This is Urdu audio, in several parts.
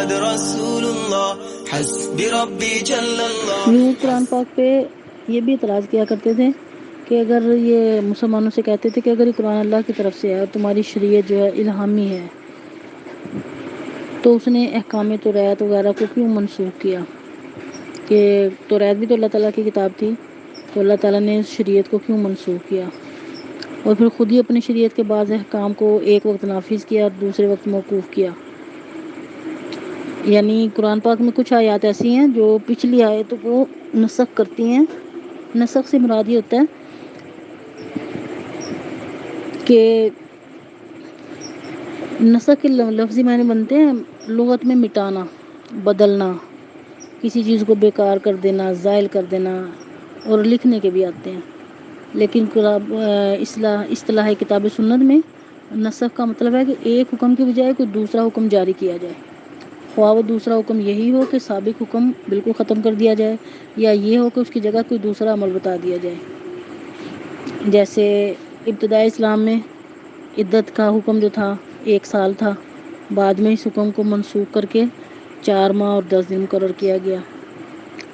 محمد رسول اللہ حسبی ربی جل اللہ. یوں قرآن پاک پہ یہ بھی اعتراض کیا کرتے تھے کہ اگر یہ مسلمانوں سے کہتے تھے کہ اگر یہ قرآن اللہ کی طرف سے ہے اور تمہاری شریعت جو ہے الہامی ہے تو اس نے احکام توریت وغیرہ کو کیوں منسوخ کیا، کہ توریت بھی تو اللہ تعالیٰ کی کتاب تھی، تو اللہ تعالیٰ نے اس شریعت کو کیوں منسوخ کیا، اور پھر خود ہی اپنی شریعت کے بعض احکام کو ایک وقت نافذ کیا اور دوسرے وقت موقوف کیا. یعنی قرآن پاک میں کچھ آیات ایسی ہیں جو پچھلی آیتوں کو نسخ کرتی ہیں. نسخ سے مراد یہ ہوتا ہے کہ نسخ کے لفظی معنی بنتے ہیں لغت میں مٹانا، بدلنا، کسی چیز کو بیکار کر دینا، زائل کر دینا، اور لکھنے کے بھی آتے ہیں. لیکن اصطلاح کتاب سنت میں نسخ کا مطلب ہے کہ ایک حکم کی بجائے کوئی دوسرا حکم جاری کیا جائے، خواہ وہ دوسرا حکم یہی ہو کہ سابق حکم بالکل ختم کر دیا جائے، یا یہ ہو کہ اس کی جگہ کوئی دوسرا عمل بتا دیا جائے. جیسے ابتدائی اسلام میں عدت کا حکم جو تھا 1 سال تھا، بعد میں اس حکم کو منسوخ کر کے 4 ماہ اور 10 دن مقرر کیا گیا.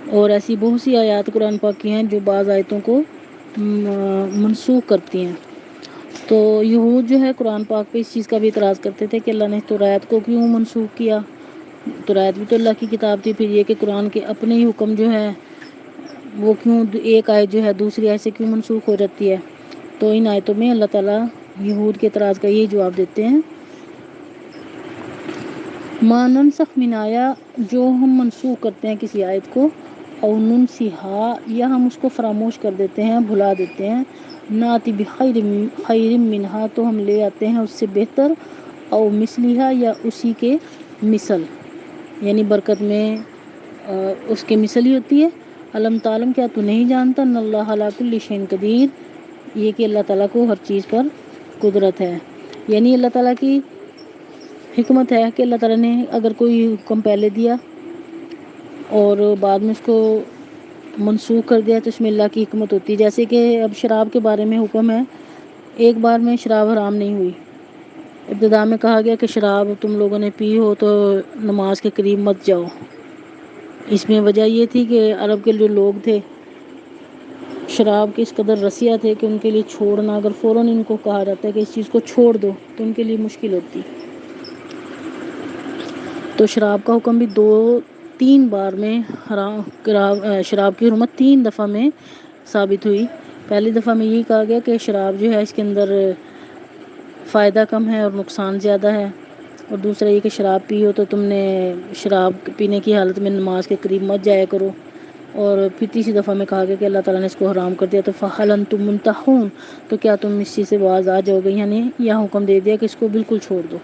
اور ایسی بہت سی آیات قرآن پاک کی ہیں جو بعض آیتوں کو منسوخ کرتی ہیں. تو یہود جو ہے قرآن پاک پہ اس چیز کا بھی اعتراض کرتے تھے کہ اللہ نے توریت کو کیوں منسوخ کیا، توریت بھی تو اللہ کی کتاب تھی. پھر یہ کہ قرآن کے اپنے ہی حکم جو ہے وہ کیوں ایک آیت جو ہے دوسری آیت سے کیوں منسوخ ہو جاتی ہے. تو ان آیتوں میں اللہ تعالیٰ یہود کے اعتراض کا یہی جواب دیتے ہیں، ما ننسخ من آیا، جو ہم منسوخ کرتے ہیں کسی آیت کو، او ننسیہا، یا ہم اس کو فراموش کر دیتے ہیں، بھلا دیتے ہیں، ناتی بخیر منہا، تو ہم لے آتے ہیں اس سے بہتر، او مثلیہا، یا اسی کے مثل، یعنی برکت میں اس کے مثل ہی ہوتی ہے. علم تعلم، کیا تو نہیں جانتا، ان اللہ علی کل شیء قدیر، یہ کہ اللہ تعالیٰ کو ہر چیز پر قدرت ہے. یعنی اللہ تعالیٰ کی حکمت ہے کہ اللہ تعالیٰ نے اگر کوئی حکم پہلے دیا اور بعد میں اس کو منسوخ کر دیا تو اس میں اللہ کی حکمت ہوتی ہے. جیسے کہ اب شراب کے بارے میں حکم ہے، ایک بار میں شراب حرام نہیں ہوئی، ابتدا میں کہا گیا کہ شراب تم لوگوں نے پی ہو تو نماز کے قریب مت جاؤ. اس میں وجہ یہ تھی کہ عرب کے جو لوگ تھے شراب کے اس قدر رسیا تھے کہ ان کے لیے چھوڑنا، اگر فوراً ان کو کہا جاتا ہے کہ اس چیز کو چھوڑ دو تو ان کے لیے مشکل ہوتی. تو شراب کا حکم بھی 3 بار میں شراب کی حرمت 3 دفعہ میں ثابت ہوئی. پہلی دفعہ میں یہی کہا گیا کہ شراب جو ہے اس کے اندر فائدہ کم ہے اور نقصان زیادہ ہے، اور دوسرا یہ کہ شراب پیو تو تم نے شراب پینے کی حالت میں نماز کے قریب مت جایا کرو. اور پھر تیسری دفعہ میں کہا گیا کہ اللہ تعالیٰ نے اس کو حرام کر دیا، تو فہل انتم منتہون، تو کیا تم اس چیز سے باز آ جاؤ گے، یعنی یہ حکم دے دیا کہ اس کو بالکل چھوڑ دو.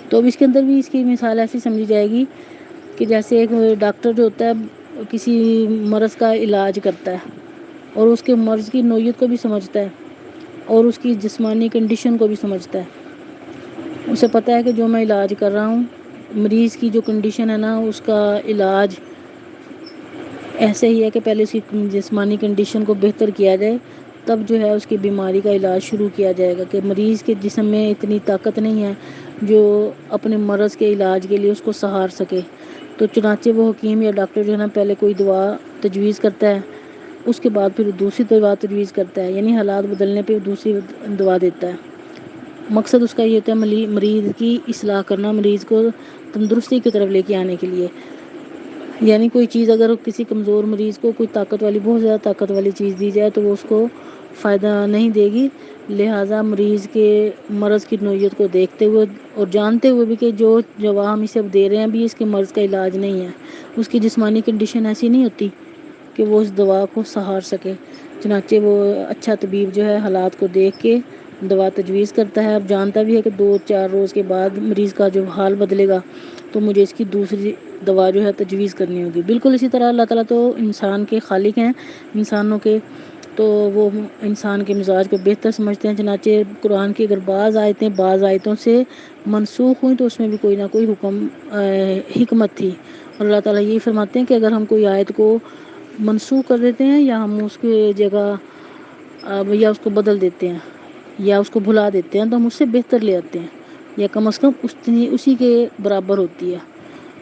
تو اب اس کے اندر بھی اس کی مثال ایسی سمجھی جائے گی کہ جیسے ایک ڈاکٹر جو ہوتا ہے کسی مرض کا علاج کرتا ہے اور اس کے مرض کی نوعیت کو بھی سمجھتا ہے اور اس کی جسمانی کنڈیشن کو بھی سمجھتا ہے. اسے پتہ ہے کہ جو میں علاج کر رہا ہوں مریض کی جو کنڈیشن ہے نا اس کا علاج ایسے ہی ہے کہ پہلے اس کی جسمانی کنڈیشن کو بہتر کیا جائے، تب جو ہے اس کی بیماری کا علاج شروع کیا جائے گا. کہ مریض کے جسم میں اتنی طاقت نہیں ہے جو اپنے مرض کے علاج کے لیے اس کو سہار سکے، تو چنانچہ وہ حکیم یا ڈاکٹر جو ہے نا پہلے کوئی دوا تجویز کرتا ہے، اس کے بعد پھر دوسری دوا تجویز کرتا ہے، یعنی حالات بدلنے پہ دوسری دوا دیتا ہے. مقصد اس کا یہ ہوتا ہے مریض کی اصلاح کرنا، مریض کو تندرستی کی طرف لے کے آنے کے لیے. یعنی کوئی چیز اگر کسی کمزور مریض کو کوئی طاقت والی بہت زیادہ طاقت والی چیز دی جائے تو وہ اس کو فائدہ نہیں دے گی. لہٰذا مریض کے مرض کی نوعیت کو دیکھتے ہوئے اور جانتے ہوئے بھی کہ جو دوا ہم اسے دے رہے ہیں بھی اس کے مرض کا علاج نہیں ہے، اس کی جسمانی کنڈیشن ایسی نہیں ہوتی کہ وہ اس دوا کو سہار سکے، چنانچہ وہ اچھا طبیب جو ہے حالات کو دیکھ کے دوا تجویز کرتا ہے. اب جانتا بھی ہے کہ 2-4 روز کے بعد مریض کا جو حال بدلے گا تو مجھے اس کی دوسری دوا جو ہے تجویز کرنی ہوگی. بالکل اسی طرح اللہ تعالیٰ تو انسان کے خالق ہیں، انسانوں کے، تو وہ انسان کے مزاج کو بہتر سمجھتے ہیں. چنانچہ قرآن کی اگر بعض آیتوں سے منسوخ ہوئیں تو اس میں بھی کوئی نہ کوئی حکمت تھی. اور اللہ تعالیٰ یہی فرماتے ہیں کہ اگر ہم کوئی آیت کو منسوخ کر دیتے ہیں یا ہم اس کی جگہ یا اس کو بدل دیتے ہیں یا اس کو بھلا دیتے ہیں تو ہم اس سے بہتر لے آتے ہیں یا کم از کم اسی کے برابر ہوتی ہے.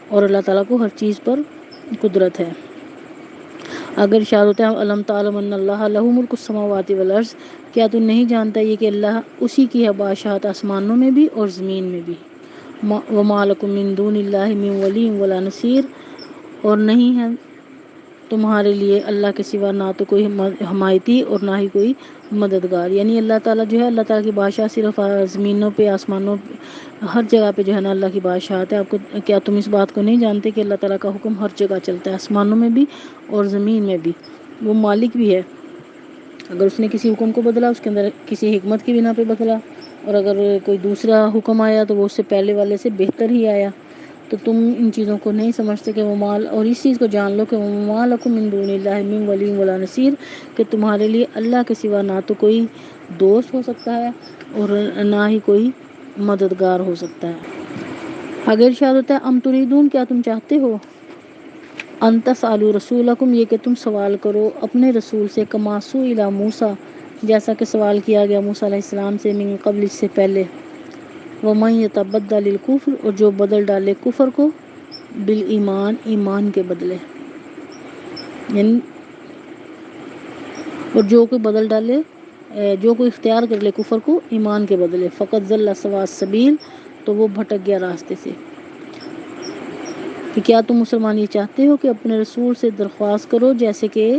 اور اللہ تعالیٰ کو ہر چیز پر قدرت ہے۔ اگر ارشاد ہوتا ہے علم تعلم ان اللہ لہ ملک السماوات والارض، کیا تو نہیں جانتا یہ کہ اللہ اسی کی ہے بادشاہت آسمانوں میں بھی اور زمین میں بھی۔ وما لکم من دون اللہ من ولی ولا نصیر، اور نہیں ہے تمہارے لیے اللہ کے سوا نہ تو کوئی حمایتی اور نہ ہی کوئی مددگار۔ یعنی اللہ تعالیٰ جو ہے، اللہ تعالیٰ کی بادشاہ صرف زمینوں پہ، آسمانوں پہ، ہر جگہ پہ جو ہے نا اللہ کی بادشاہت ہے۔ آپ کو کیا تم اس بات کو نہیں جانتے کہ اللہ تعالیٰ کا حکم ہر جگہ چلتا ہے، آسمانوں میں بھی اور زمین میں بھی۔ وہ مالک بھی ہے، اگر اس نے کسی حکم کو بدلا اس کے اندر کسی حکمت کی بنا پہ بدلا، اور اگر کوئی دوسرا حکم آیا تو وہ اس سے پہلے والے سے بہتر ہی آیا۔ تو تم ان چیزوں کو نہیں سمجھتے کہ وہ مال، اور اس چیز کو جان لو کہ وما لکم من دون اللہ من ولی ولا نصیر، کہ تمہارے لیے اللہ کے سوا نہ تو کوئی دوست ہو سکتا ہے اور نہ ہی کوئی مددگار ہو سکتا ہے۔ اگر ارشاد ہوتا ہے ام تریدون، کیا تم چاہتے ہو، ان تسألوا رسولکم، یہ کہ تم سوال کرو اپنے رسول سے، کما سئل موسیٰ، جیسا کہ سوال کیا گیا موسیٰ علیہ السلام سے، من قبل، اس سے پہلے، ومن یتبدل الکفر، اور جو بدل ڈالے کفر کو، بالایمان، ایمان کے بدلے، یعنی اور جو کوئی بدل ڈالے، جو کوئی اختیار کر لے کفر کو ایمان کے بدلے، فقط ضل سواء السبیل، تو وہ بھٹک گیا راستے سے۔ کہ کیا تم مسلمان یہ چاہتے ہو کہ اپنے رسول سے درخواست کرو جیسے کہ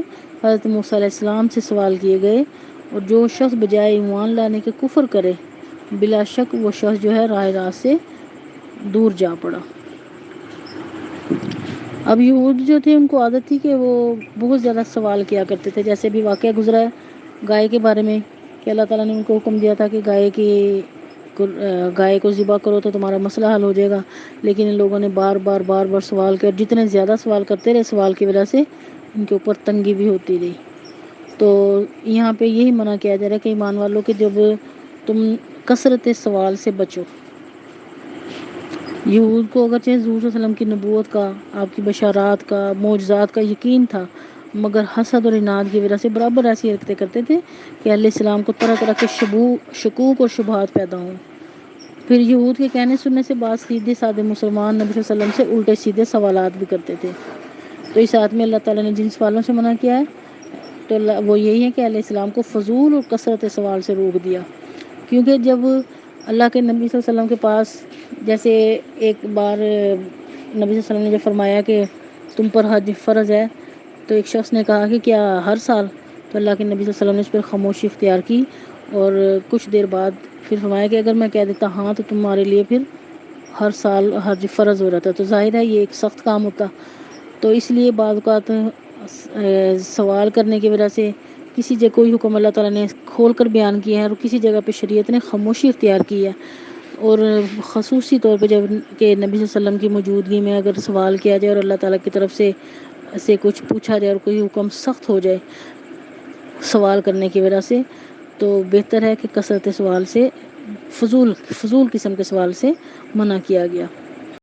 حضرت موسیٰ علیہ السلام سے سوال کیے گئے، اور جو شخص بجائے ایمان لانے کے کفر کرے، بلا شک وہ شخص جو ہے راہ راست سے دور جا پڑا۔ اب یہود جو تھے ان کو عادت تھی کہ وہ بہت زیادہ سوال کیا کرتے تھے، جیسے بھی واقعہ گزرا ہے گائے کے بارے میں کہ اللہ تعالیٰ نے ان کو حکم دیا تھا کہ گائے کو ذبح کرو تو تمہارا مسئلہ حل ہو جائے گا، لیکن ان لوگوں نے بار بار سوال کیا، جتنے زیادہ سوال کرتے رہے سوال کی وجہ سے ان کے اوپر تنگی بھی ہوتی رہی۔ تو یہاں پہ یہی منع کیا جا رہا ہے کہ ایمان والوں کہ جب تم کثرت سوال سے بچو۔ یہود کو اگرچہ حضور صلی اللہ علیہ وسلم کی نبوت کا، آپ کی بشارات کا، معجزات کا یقین تھا، مگر حسد اور عناد کی وجہ سے برابر ایسی حرکتیں کرتے تھے کہ اہل اسلام کو طرح طرح کے شکوک اور شبہات پیدا ہوں۔ پھر یہود کے کہنے سننے سے بعض سیدھے سادے مسلمان نبی صلی اللہ علیہ وسلم سے الٹے سیدھے سوالات بھی کرتے تھے۔ تو اس آیت میں اللہ تعالیٰ نے جن سوالوں سے منع کیا ہے تو وہ یہی ہے کہ اہل اسلام کو فضول اور کثرت سوال سے روک دیا، کیونکہ جب اللہ کے نبی صلی اللہ علیہ وسلم کے پاس، جیسے ایک بار نبی صلی اللہ علیہ وسلم نے جو فرمایا کہ تم پر حج فرض ہے، تو ایک شخص نے کہا کہ کیا ہر سال؟ تو اللہ کے نبی صلی اللہ علیہ وسلم نے اس پر خاموشی اختیار کی، اور کچھ دیر بعد پھر فرمایا کہ اگر میں کہہ دیتا ہاں تو تمہارے لیے پھر ہر سال حج فرض ہو رہا تھا۔ تو ظاہر ہے یہ ایک سخت کام ہوتا، تو اس لیے بعض اوقات سوال کرنے کی وجہ سے کسی جگہ کوئی حکم اللہ تعالیٰ نے کھول کر بیان کیا ہے اور کسی جگہ پہ شریعت نے خاموشی اختیار کی ہے، اور خصوصی طور پہ جب کہ نبی صلی اللہ علیہ وسلم کی موجودگی میں اگر سوال کیا جائے اور اللہ تعالیٰ کی طرف سے کچھ پوچھا جائے اور کوئی حکم سخت ہو جائے سوال کرنے کی وجہ سے، تو بہتر ہے کہ کثرت سوال سے، فضول قسم کے سوال سے منع کیا گیا۔